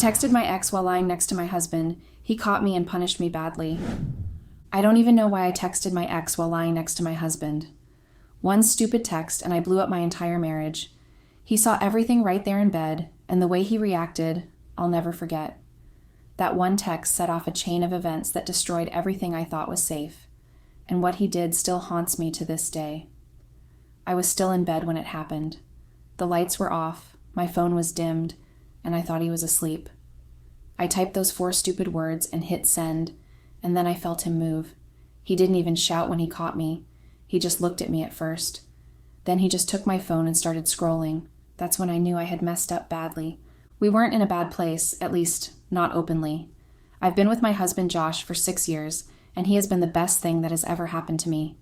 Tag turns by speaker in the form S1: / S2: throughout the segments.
S1: texted my ex while lying next to my husband. He caught me and punished me badly. I don't even know why I texted my ex while lying next to my husband. One stupid text and I blew up my entire marriage. He saw everything right there in bed, and the way he reacted, I'll never forget. That one text set off a chain of events that destroyed everything I thought was safe, and what he did still haunts me to this day. I was still in bed when it happened. The lights were off, my phone was dimmed, and I thought he was asleep. I typed those 4 stupid words and hit send, and then I felt him move. He didn't even shout when he caught me. He just looked at me at first. Then he just took my phone and started scrolling. That's when I knew I had messed up badly. We weren't in a bad place, at least not openly. I've been with my husband Josh for 6 years, and he has been the best thing that has ever happened to me.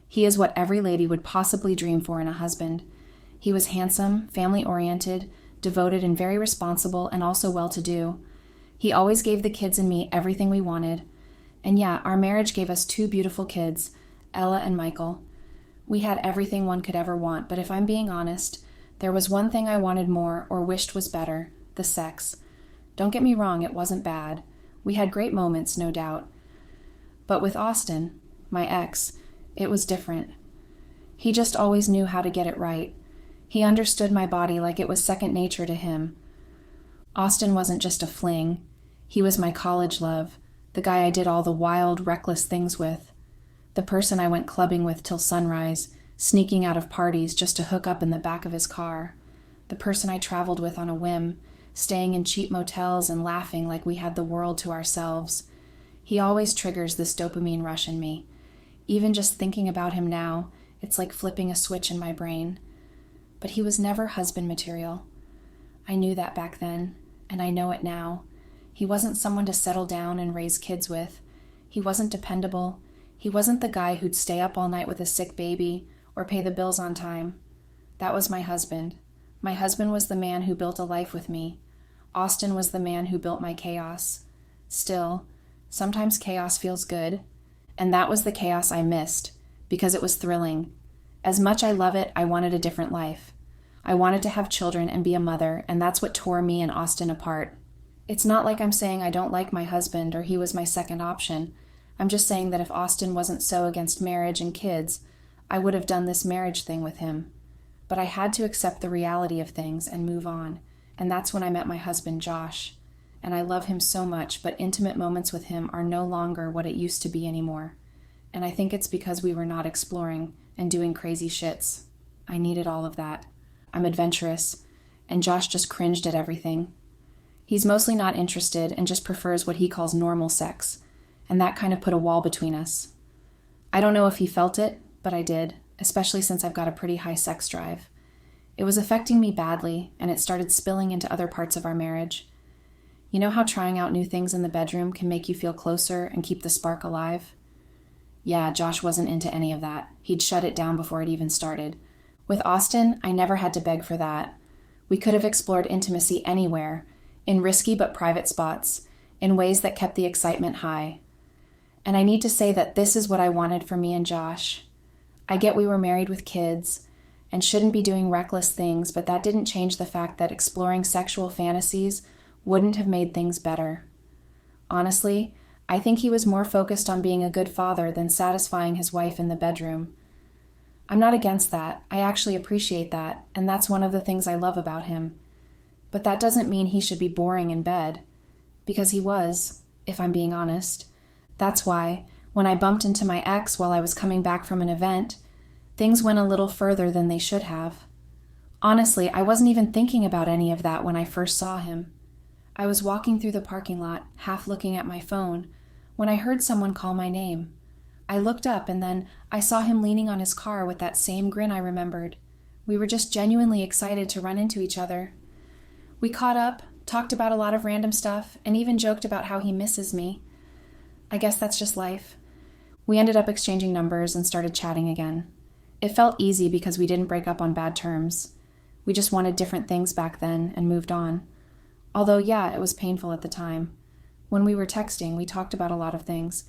S1: He is what every lady would possibly dream for in a husband. He was handsome, family-oriented, devoted and very responsible, and also well-to-do. He always gave the kids and me everything we wanted. And yeah, our marriage gave us 2 beautiful kids, Ella and Michael. We had everything one could ever want, but if I'm being honest, there was one thing I wanted more or wished was better, the sex. Don't get me wrong, it wasn't bad. We had great moments, no doubt. But with Austin, my ex, it was different. He just always knew how to get it right. He understood my body like it was second nature to him. Austin wasn't just a fling. He was my college love, the guy I did all the wild, reckless things with, the person I went clubbing with till sunrise, sneaking out of parties just to hook up in the back of his car, the person I traveled with on a whim, staying in cheap motels and laughing like we had the world to ourselves. He always triggers this dopamine rush in me. Even just thinking about him now, it's like flipping a switch in my brain. But he was never husband material. I knew that back then, and I know it now. He wasn't someone to settle down and raise kids with. He wasn't dependable. He wasn't the guy who'd stay up all night with a sick baby or pay the bills on time. That was my husband. My husband was the man who built a life with me. Austin was the man who built my chaos. Still, sometimes chaos feels good, and that was the chaos I missed, because it was thrilling. As much I love it, I wanted a different life. I wanted to have children and be a mother, and that's what tore me and Austin apart. It's not like I'm saying I don't like my husband or he was my second option. I'm just saying that if Austin wasn't so against marriage and kids, I would have done this marriage thing with him. But I had to accept the reality of things and move on, and that's when I met my husband, Josh. And I love him so much, but intimate moments with him are no longer what it used to be anymore. And I think it's because we were not exploring and doing crazy shits. I needed all of that. I'm adventurous, and Josh just cringed at everything. He's mostly not interested and just prefers what he calls normal sex, and that kind of put a wall between us. I don't know if he felt it, but I did, especially since I've got a pretty high sex drive. It was affecting me badly, and it started spilling into other parts of our marriage. You know how trying out new things in the bedroom can make you feel closer and keep the spark alive? Yeah, Josh wasn't into any of that. He'd shut it down before it even started. With Austin, I never had to beg for that. We could have explored intimacy anywhere, in risky but private spots, in ways that kept the excitement high. And I need to say that this is what I wanted for me and Josh. I get we were married with kids and shouldn't be doing reckless things, but that didn't change the fact that exploring sexual fantasies wouldn't have made things better. Honestly, I think he was more focused on being a good father than satisfying his wife in the bedroom. I'm not against that. I actually appreciate that, and that's one of the things I love about him. But that doesn't mean he should be boring in bed, because he was, if I'm being honest. That's why, when I bumped into my ex while I was coming back from an event, things went a little further than they should have. Honestly, I wasn't even thinking about any of that when I first saw him. I was walking through the parking lot, half looking at my phone, when I heard someone call my name. I looked up and then I saw him leaning on his car with that same grin I remembered. We were just genuinely excited to run into each other. We caught up, talked about a lot of random stuff, and even joked about how he misses me. I guess that's just life. We ended up exchanging numbers and started chatting again. It felt easy because we didn't break up on bad terms. We just wanted different things back then and moved on. Although, yeah, it was painful at the time. When we were texting, we talked about a lot of things,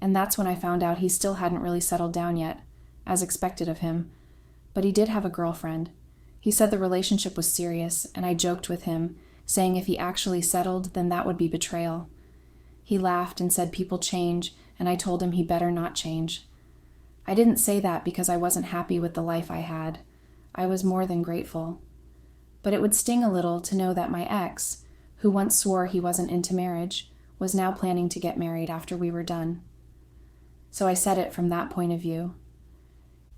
S1: and that's when I found out he still hadn't really settled down yet, as expected of him. But he did have a girlfriend. He said the relationship was serious, and I joked with him, saying if he actually settled, then that would be betrayal. He laughed and said people change, and I told him he better not change. I didn't say that because I wasn't happy with the life I had. I was more than grateful. But it would sting a little to know that my ex, who once swore he wasn't into marriage, was now planning to get married after we were done. So I said it from that point of view.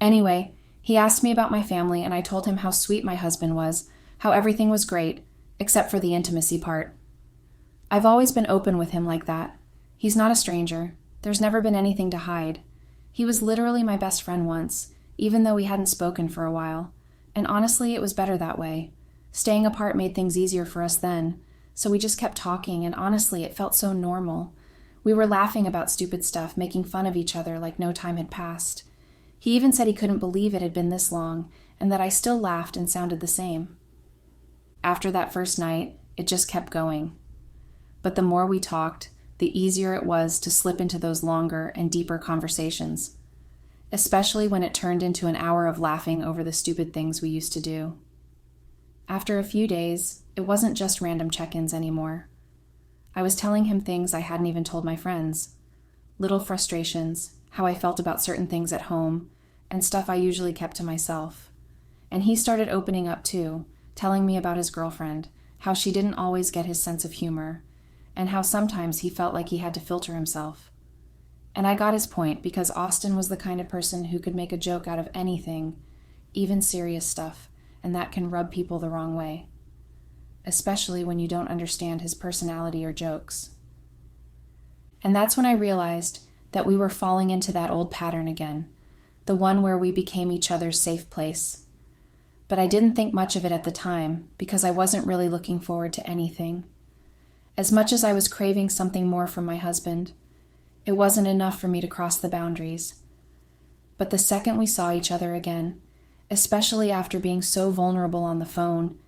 S1: Anyway, he asked me about my family, and I told him how sweet my husband was, how everything was great, except for the intimacy part. I've always been open with him like that. He's not a stranger. There's never been anything to hide. He was literally my best friend once, even though we hadn't spoken for a while. And honestly, it was better that way. Staying apart made things easier for us then, so we just kept talking, and honestly, it felt so normal. We were laughing about stupid stuff, making fun of each other like no time had passed. He even said he couldn't believe it had been this long, and that I still laughed and sounded the same. After that first night, it just kept going. But the more we talked, the easier it was to slip into those longer and deeper conversations, especially when it turned into an hour of laughing over the stupid things we used to do. After a few days, it wasn't just random check-ins anymore. I was telling him things I hadn't even told my friends, little frustrations, how I felt about certain things at home, and stuff I usually kept to myself. And he started opening up too, telling me about his girlfriend, how she didn't always get his sense of humor, and how sometimes he felt like he had to filter himself. And I got his point because Austin was the kind of person who could make a joke out of anything, even serious stuff, and that can rub people the wrong way, especially when you don't understand his personality or jokes. And that's when I realized that we were falling into that old pattern again, the one where we became each other's safe place. But I didn't think much of it at the time because I wasn't really looking forward to anything. As much as I was craving something more from my husband, it wasn't enough for me to cross the boundaries. But the second we saw each other again, especially after being so vulnerable on the phone,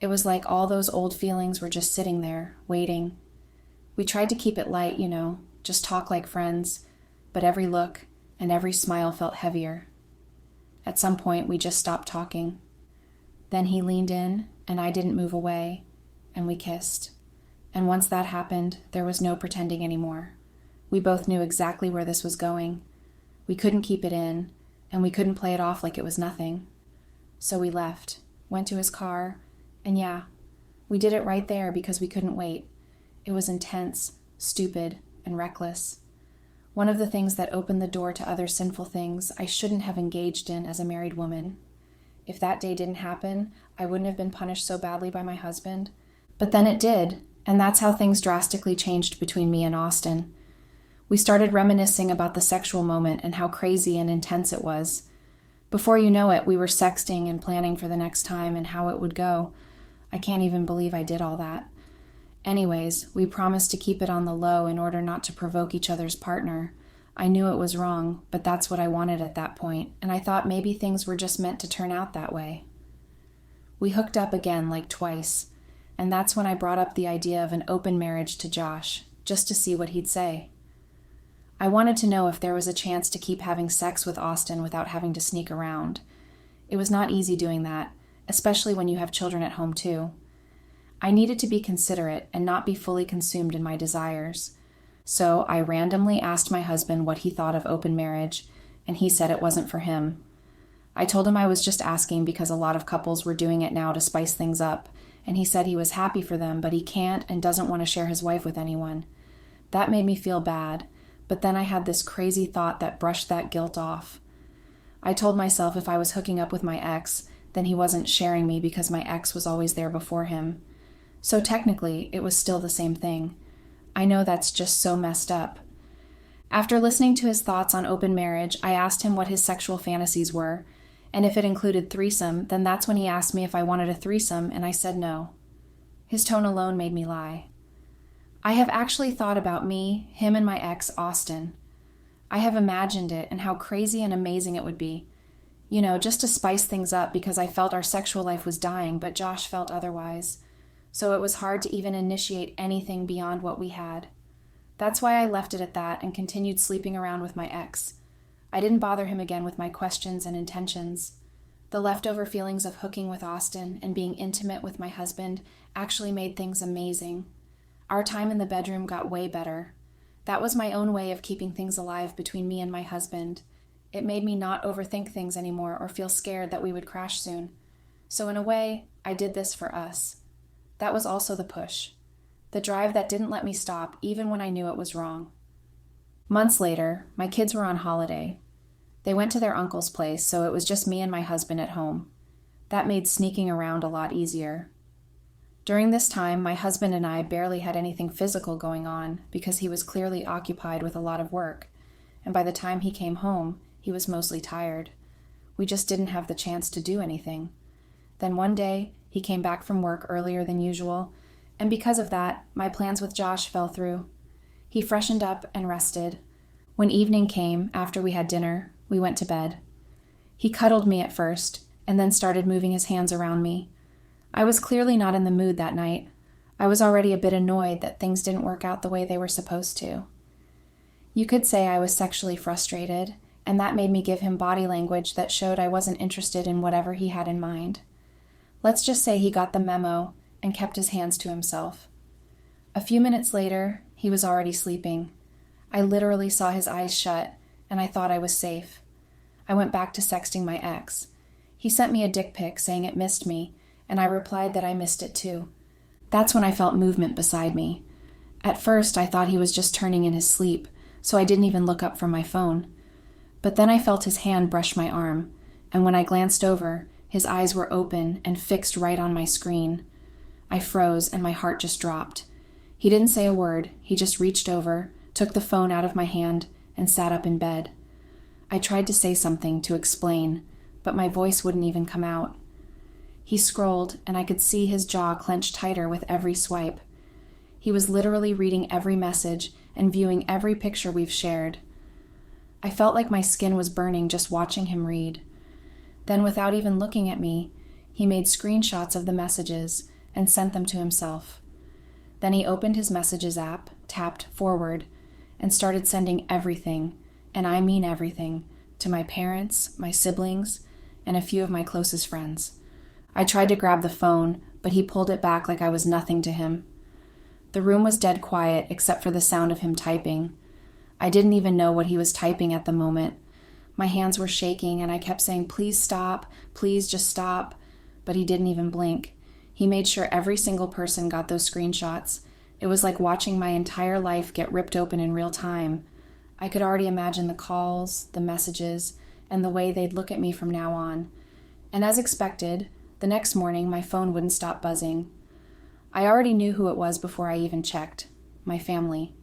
S1: it was like all those old feelings were just sitting there, waiting. We tried to keep it light, just talk like friends, but every look and every smile felt heavier. At some point, we just stopped talking. Then he leaned in, and I didn't move away, and we kissed. And once that happened, there was no pretending anymore. We both knew exactly where this was going. We couldn't keep it in, and we couldn't play it off like it was nothing. So we left, went to his car, and yeah, we did it right there because we couldn't wait. It was intense, stupid, and reckless. One of the things that opened the door to other sinful things I shouldn't have engaged in as a married woman. If that day didn't happen, I wouldn't have been punished so badly by my husband. But then it did, and that's how things drastically changed between me and Austin. We started reminiscing about the sexual moment and how crazy and intense it was. Before you know it, we were sexting and planning for the next time and how it would go. I can't even believe I did all that. Anyways, we promised to keep it on the low in order not to provoke each other's partner. I knew it was wrong, but that's what I wanted at that point, and I thought maybe things were just meant to turn out that way. We hooked up again like twice, and that's when I brought up the idea of an open marriage to Josh, just to see what he'd say. I wanted to know if there was a chance to keep having sex with Austin without having to sneak around. It was not easy doing that, especially when you have children at home too. I needed to be considerate and not be fully consumed in my desires. So I randomly asked my husband what he thought of open marriage, and he said it wasn't for him. I told him I was just asking because a lot of couples were doing it now to spice things up, and he said he was happy for them, but he can't and doesn't want to share his wife with anyone. That made me feel bad, but then I had this crazy thought that brushed that guilt off. I told myself if I was hooking up with my ex, then he wasn't sharing me because my ex was always there before him. So technically, it was still the same thing. I know that's just so messed up. After listening to his thoughts on open marriage, I asked him what his sexual fantasies were, and if it included threesome, then that's when he asked me if I wanted a threesome, and I said no. His tone alone made me lie. I have actually thought about me, him, and my ex, Austin. I have imagined it and how crazy and amazing it would be. Just to spice things up because I felt our sexual life was dying, but Josh felt otherwise. So it was hard to even initiate anything beyond what we had. That's why I left it at that and continued sleeping around with my ex. I didn't bother him again with my questions and intentions. The leftover feelings of hooking with Austin and being intimate with my husband actually made things amazing. Our time in the bedroom got way better. That was my own way of keeping things alive between me and my husband. It made me not overthink things anymore or feel scared that we would crash soon. So in a way, I did this for us. That was also the push. The drive that didn't let me stop even when I knew it was wrong. Months later, my kids were on holiday. They went to their uncle's place, so it was just me and my husband at home. That made sneaking around a lot easier. During this time, my husband and I barely had anything physical going on because he was clearly occupied with a lot of work, and by the time he came home, he was mostly tired. We just didn't have the chance to do anything. Then one day, he came back from work earlier than usual, and because of that, my plans with Josh fell through. He freshened up and rested. When evening came, after we had dinner, we went to bed. He cuddled me at first, and then started moving his hands around me. I was clearly not in the mood that night. I was already a bit annoyed that things didn't work out the way they were supposed to. You could say I was sexually frustrated, and that made me give him body language that showed I wasn't interested in whatever he had in mind. Let's just say he got the memo and kept his hands to himself. A few minutes later, he was already sleeping. I literally saw his eyes shut, and I thought I was safe. I went back to sexting my ex. He sent me a dick pic saying it missed me, and I replied that I missed it too. That's when I felt movement beside me. At first, I thought he was just turning in his sleep, so I didn't even look up from my phone. But then I felt his hand brush my arm, and when I glanced over, his eyes were open and fixed right on my screen. I froze, and my heart just dropped. He didn't say a word. He just reached over, took the phone out of my hand, and sat up in bed. I tried to say something, to explain, but my voice wouldn't even come out. He scrolled, and I could see his jaw clench tighter with every swipe. He was literally reading every message and viewing every picture we've shared. I felt like my skin was burning just watching him read. Then, without even looking at me, he made screenshots of the messages and sent them to himself. Then he opened his messages app, tapped forward, and started sending everything, and I mean everything, to my parents, my siblings, and a few of my closest friends. I tried to grab the phone, but he pulled it back like I was nothing to him. The room was dead quiet except for the sound of him typing. I didn't even know what he was typing at the moment. My hands were shaking and I kept saying, "Please stop, please just stop," but he didn't even blink. He made sure every single person got those screenshots. It was like watching my entire life get ripped open in real time. I could already imagine the calls, the messages, and the way they'd look at me from now on. And as expected, the next morning my phone wouldn't stop buzzing. I already knew who it was before I even checked. My family.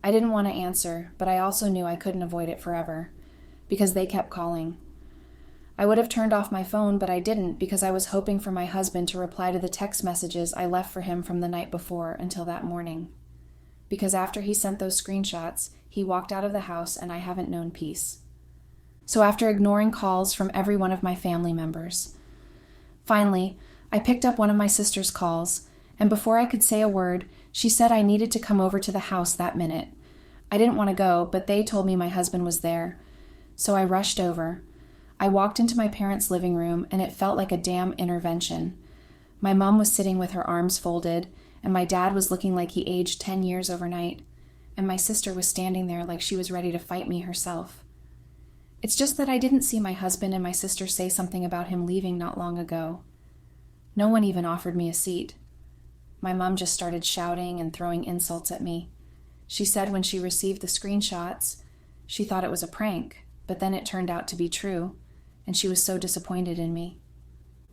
S1: I didn't want to answer, but I also knew I couldn't avoid it forever, because they kept calling. I would have turned off my phone, but I didn't because I was hoping for my husband to reply to the text messages I left for him from the night before until that morning. Because after he sent those screenshots, he walked out of the house and I haven't known peace. So after ignoring calls from every one of my family members, finally, I picked up one of my sister's calls, and before I could say a word, she said I needed to come over to the house that minute. I didn't want to go, but they told me my husband was there. So I rushed over. I walked into my parents' living room, and it felt like a damn intervention. My mom was sitting with her arms folded, and my dad was looking like he aged 10 years overnight, and my sister was standing there like she was ready to fight me herself. It's just that I didn't see my husband and my sister say something about him leaving not long ago. No one even offered me a seat. My mom just started shouting and throwing insults at me. She said when she received the screenshots, she thought it was a prank, but then it turned out to be true, and she was so disappointed in me.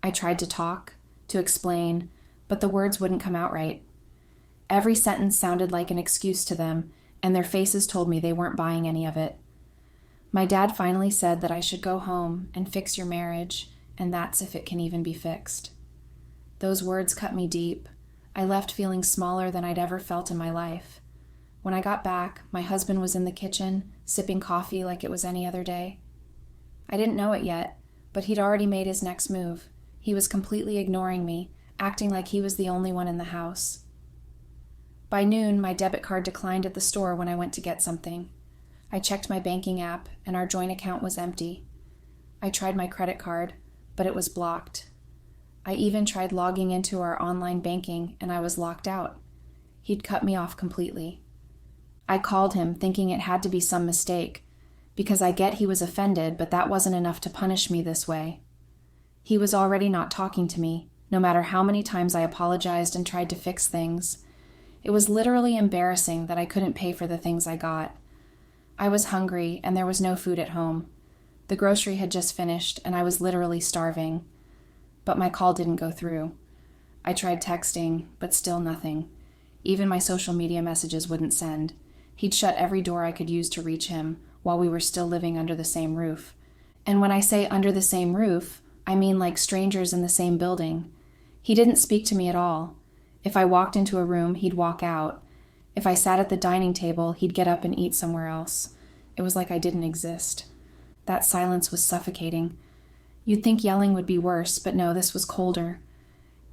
S1: I tried to talk, to explain, but the words wouldn't come out right. Every sentence sounded like an excuse to them, and their faces told me they weren't buying any of it. My dad finally said that I should go home and fix your marriage, and that's if it can even be fixed. Those words cut me deep. I left feeling smaller than I'd ever felt in my life. When I got back, my husband was in the kitchen, sipping coffee like it was any other day. I didn't know it yet, but he'd already made his next move. He was completely ignoring me, acting like he was the only one in the house. By noon, my debit card declined at the store when I went to get something. I checked my banking app, and our joint account was empty. I tried my credit card, but it was blocked. I even tried logging into our online banking, and I was locked out. He'd cut me off completely. I called him, thinking it had to be some mistake, because I get he was offended, but that wasn't enough to punish me this way. He was already not talking to me, no matter how many times I apologized and tried to fix things. It was literally embarrassing that I couldn't pay for the things I got. I was hungry, and there was no food at home. The grocery had just finished, and I was literally starving. But my call didn't go through. I tried texting, but still nothing. Even my social media messages wouldn't send. He'd shut every door I could use to reach him while we were still living under the same roof. And when I say under the same roof, I mean like strangers in the same building. He didn't speak to me at all. If I walked into a room, he'd walk out. If I sat at the dining table, he'd get up and eat somewhere else. It was like I didn't exist. That silence was suffocating. You'd think yelling would be worse, but no, this was colder.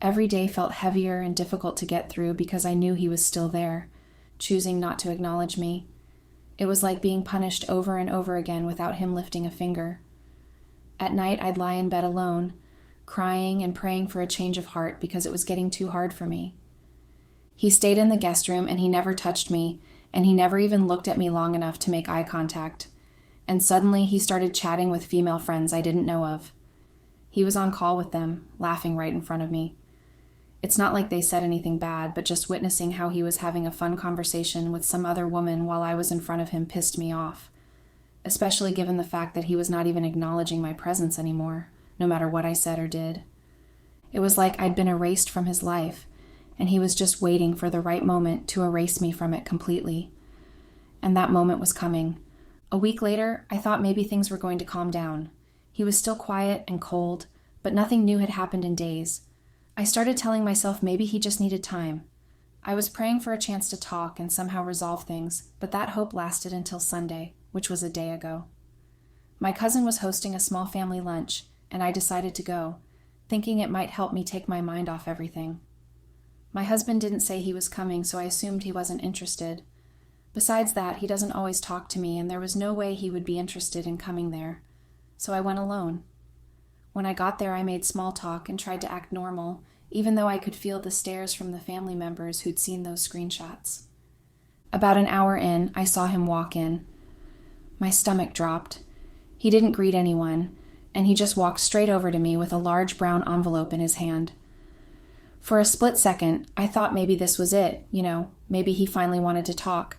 S1: Every day felt heavier and difficult to get through because I knew he was still there, choosing not to acknowledge me. It was like being punished over and over again without him lifting a finger. At night, I'd lie in bed alone, crying and praying for a change of heart because it was getting too hard for me. He stayed in the guest room and he never touched me, and he never even looked at me long enough to make eye contact. And suddenly he started chatting with female friends I didn't know of. He was on call with them, laughing right in front of me. It's not like they said anything bad, but just witnessing how he was having a fun conversation with some other woman while I was in front of him pissed me off, especially given the fact that he was not even acknowledging my presence anymore, no matter what I said or did. It was like I'd been erased from his life, and he was just waiting for the right moment to erase me from it completely. And that moment was coming. A week later, I thought maybe things were going to calm down. He was still quiet and cold, but nothing new had happened in days. I started telling myself maybe he just needed time. I was praying for a chance to talk and somehow resolve things, but that hope lasted until Sunday, which was a day ago. My cousin was hosting a small family lunch, and I decided to go, thinking it might help me take my mind off everything. My husband didn't say he was coming, so I assumed he wasn't interested. Besides that, he doesn't always talk to me, and there was no way he would be interested in coming there. So I went alone. When I got there, I made small talk and tried to act normal, even though I could feel the stares from the family members who'd seen those screenshots. About an hour in, I saw him walk in. My stomach dropped. He didn't greet anyone, and he just walked straight over to me with a large brown envelope in his hand. For a split second, I thought maybe this was it, maybe he finally wanted to talk.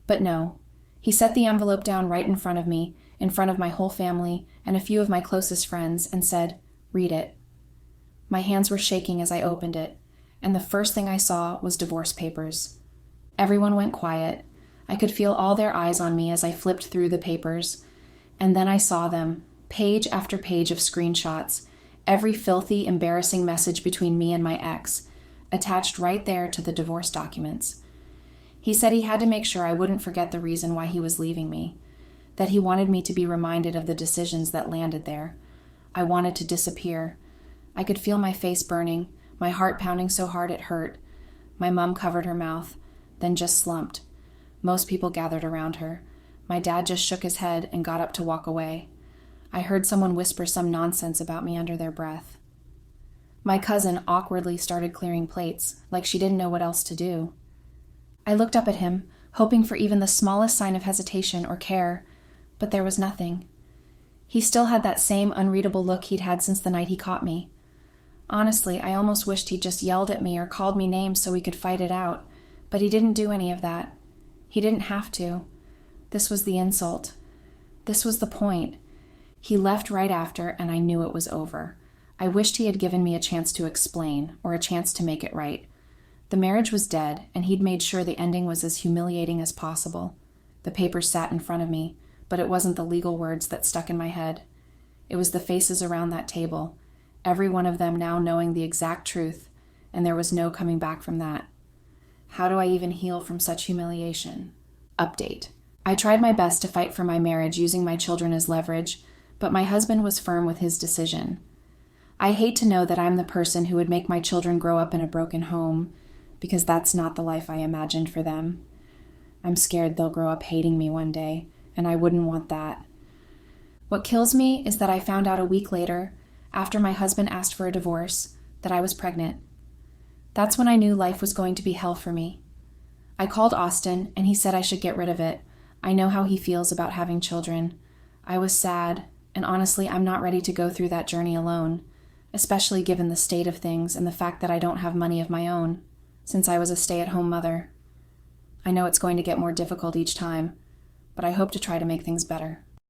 S1: But no. He set the envelope down right in front of me, in front of my whole family and a few of my closest friends, and said, "Read it." My hands were shaking as I opened it, and the first thing I saw was divorce papers. Everyone went quiet. I could feel all their eyes on me as I flipped through the papers, and then I saw them, page after page of screenshots, every filthy, embarrassing message between me and my ex, attached right there to the divorce documents. He said he had to make sure I wouldn't forget the reason why he was leaving me, that he wanted me to be reminded of the decisions that landed there. I wanted to disappear. I could feel my face burning, my heart pounding so hard it hurt. My mom covered her mouth, then just slumped. Most people gathered around her. My dad just shook his head and got up to walk away. I heard someone whisper some nonsense about me under their breath. My cousin awkwardly started clearing plates, like she didn't know what else to do. I looked up at him, hoping for even the smallest sign of hesitation or care, but there was nothing. He still had that same unreadable look he'd had since the night he caught me. Honestly, I almost wished he'd just yelled at me or called me names so we could fight it out, but he didn't do any of that. He didn't have to. This was the insult. This was the point. He left right after, and I knew it was over. I wished he had given me a chance to explain, or a chance to make it right. The marriage was dead, and he'd made sure the ending was as humiliating as possible. The papers sat in front of me, but it wasn't the legal words that stuck in my head. It was the faces around that table, every one of them now knowing the exact truth, and there was no coming back from that. How do I even heal from such humiliation? Update. I tried my best to fight for my marriage using my children as leverage, but my husband was firm with his decision. I hate to know that I'm the person who would make my children grow up in a broken home, because that's not the life I imagined for them. I'm scared they'll grow up hating me one day, and I wouldn't want that. What kills me is that I found out a week later, after my husband asked for a divorce, that I was pregnant. That's when I knew life was going to be hell for me. I called Austin, and he said I should get rid of it. I know how he feels about having children. I was sad, and honestly, I'm not ready to go through that journey alone, especially given the state of things and the fact that I don't have money of my own, since I was a stay-at-home mother. I know it's going to get more difficult each time, but I hope to try to make things better.